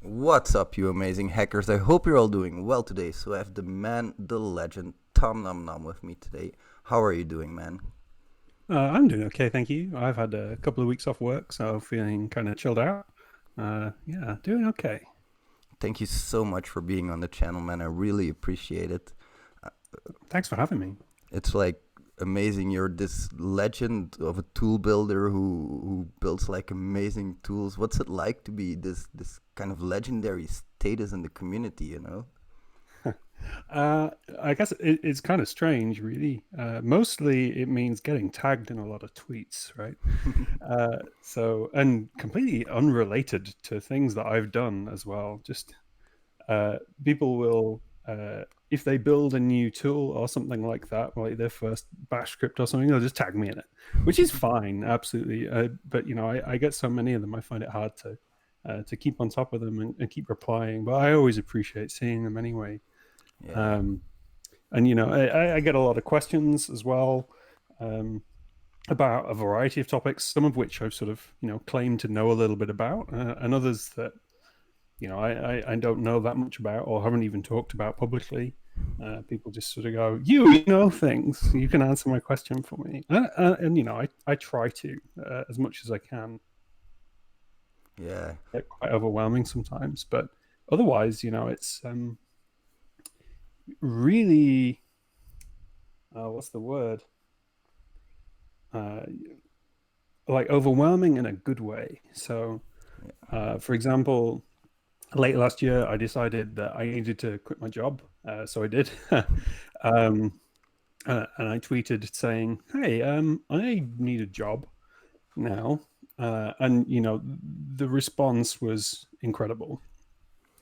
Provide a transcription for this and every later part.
What's up, you amazing hackers? I hope you're all doing well today. So I have the man, the legend, Tomnomnom with me today. How are you doing, man? I'm doing okay, thank you. I've had a couple of weeks off work, so feeling kind of chilled out. Yeah, doing okay. Thank you so much for being on the channel, man. I really appreciate it. Uh, Thanks for having me. It's like amazing. You're this legend of a tool builder who builds like amazing tools. What's it like to be this kind of legendary status in the community? Uh, I guess it's kind of strange, really. Mostly it means getting tagged in a lot of tweets, right? And completely unrelated to things that I've done as well. Just people will, if they build a new tool or something like that, like their first bash script or something, they'll just tag me in it, which is fine, absolutely. But I get so many of them, I find it hard to keep on top of them and keep replying. But I always appreciate seeing them anyway. Yeah. Um, and I get a lot of questions as well. Um, about a variety of topics, some of which I've sort of claimed to know a little bit about, and others that I don't know that much about or haven't even talked about publicly. People just sort of go, you know things, you can answer my question for me. And I try to, as much as I can. Yeah. It's quite overwhelming sometimes, but otherwise, it's really, what's the word? Uh, like overwhelming in a good way. So, for example, late last year, I decided that I needed to quit my job. So I did. um, and I tweeted saying, "Hey, I need a job now." And the response was incredible.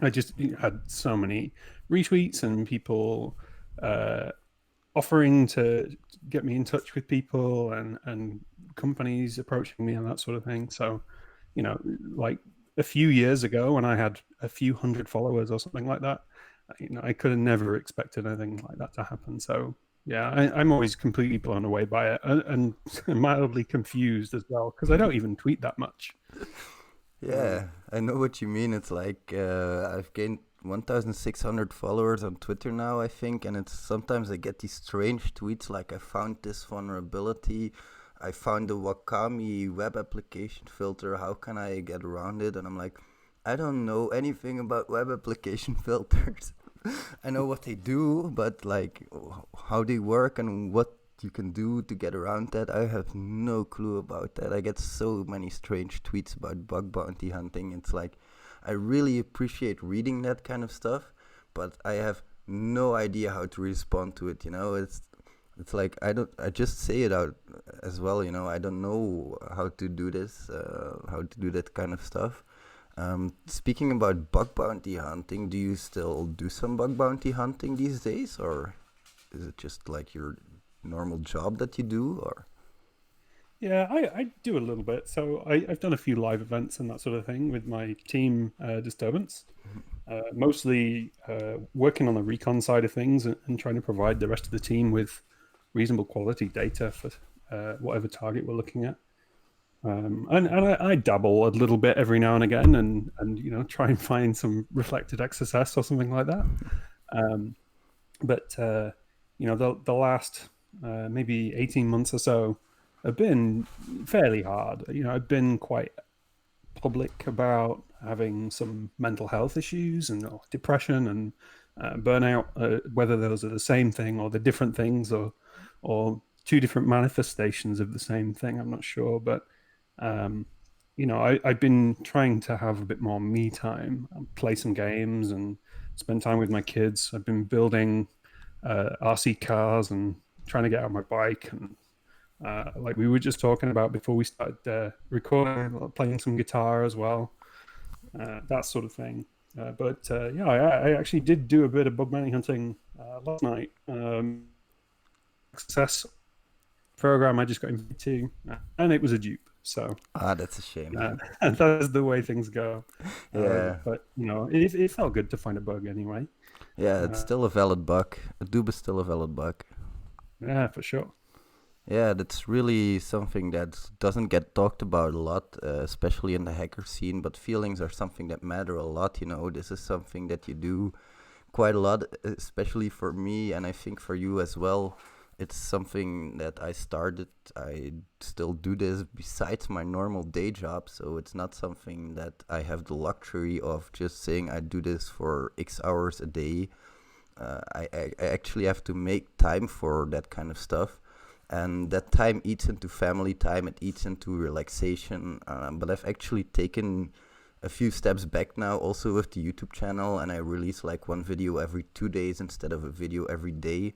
I just had so many retweets and people uh, offering to get me in touch with people and companies approaching me and that sort of thing. So, like a few years ago when I had a few hundred followers or something like that, I could have never expected anything like that to happen. So yeah, I'm always completely blown away by it and mildly confused as well because I don't even tweet that much. Um, Yeah, I know what you mean. It's like I've gained 1,600 followers on Twitter now, I think, and it's sometimes I get these strange tweets like I found this vulnerability, I found the Wakami web application filter. How can I get around it? And I'm like, I don't know anything about web application filters. I know what they do, but like how they work and what you can do to get around that, I have no clue about that. I get so many strange tweets about bug bounty hunting. It's like I really appreciate reading that kind of stuff, but I have no idea how to respond to it. It's like I just say it out as well. I don't know how to do this, how to do that kind of stuff. Speaking about bug bounty hunting, do you still do some bug bounty hunting these days, or is it just like your normal job that you do? Or yeah, I do a little bit. So I've done a few live events and that sort of thing with my team, Disturbance. Mostly working on the recon side of things and trying to provide the rest of the team with reasonable quality data for whatever target we're looking at. And I dabble a little bit every now and again, and try and find some reflected XSS or something like that. Um, but the last maybe 18 months or so have been fairly hard. I've been quite public about having some mental health issues and depression and burnout. Whether those are the same thing or the different things, or two different manifestations of the same thing, I'm not sure. But um, I've been trying to have a bit more me time, play some games, and spend time with my kids. I've been building RC cars and trying to get out my bike and like we were just talking about before we started recording, playing some guitar as well, that sort of thing. But yeah, I actually did do a bit of bug bounty hunting last night. Success program I just got invited to, and it was a dupe. So that's a shame. that's the way things go. Yeah, But it felt good to find a bug anyway. yeah, it's Uh, still a valid bug. A doob is still a valid bug. yeah, for sure. Yeah, that's really something that doesn't get talked about a lot, especially in the hacker scene. But feelings are something that matter a lot. This is something that you do quite a lot, especially for me, and I think for you as well. It's something that I started. I still do this besides my normal day job, so it's not something that I have the luxury of just saying I do this for X hours a day. I actually have to make time for that kind of stuff, and that time eats into family time. It eats into relaxation. But I've actually taken a few steps back now, also with the YouTube channel, and I release like one video every 2 days instead of a video every day,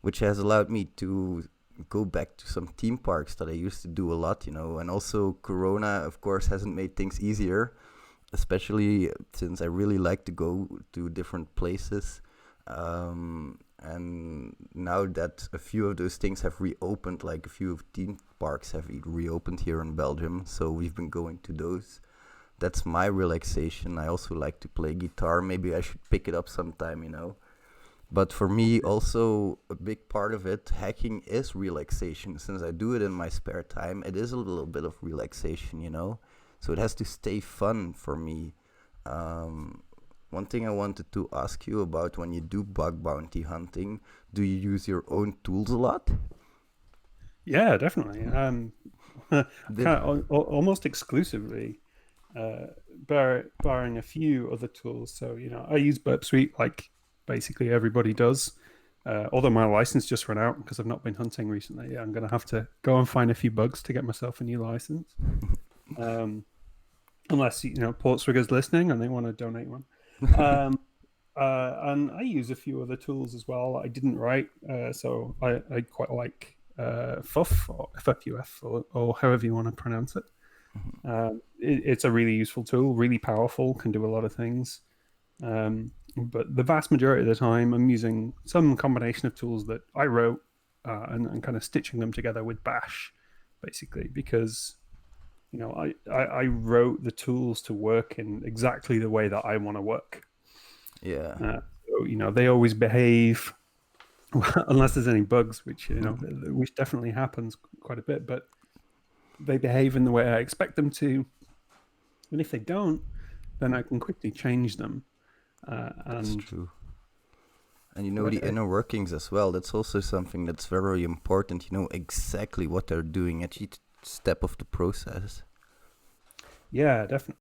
which has allowed me to go back to some theme parks that I used to do a lot. And also, Corona, of course, hasn't made things easier, especially since I really like to go to different places. And now that a few of those things have reopened, like a few of theme parks have reopened here in Belgium, so we've been going to those. That's my relaxation. I also like to play guitar. Maybe I should pick it up sometime. But for me, also a big part of it, hacking is relaxation. Since I do it in my spare time, it is a little bit of relaxation. So it has to stay fun for me. Um, One thing I wanted to ask you about, when you do bug bounty hunting, do you use your own tools a lot? Yeah, definitely. Did Almost exclusively, uh, barring a few other tools. So, I use Burp Suite like basically everybody does. Although my license just ran out because I've not been hunting recently. Yeah, I'm going to have to go and find a few bugs to get myself a new license. Um, Unless, Portswigger's listening and they want to donate one. Um, and I use a few other tools as well. I didn't write, so I quite like FUF or FFUF or however you want to pronounce it. It's a really useful tool, really powerful, can do a lot of things. But the vast majority of the time, I'm using some combination of tools that I wrote and kind of stitching them together with Bash, basically, because I wrote the tools to work in exactly the way that I want to work. yeah. So, they always behave unless there's any bugs, which definitely happens quite a bit, but they behave in the way I expect them to. And if they don't, then I can quickly change them. That's And true. And the inner workings as well. That's also something that's very important. You know exactly what they're doing at each step of the process. yeah, definitely.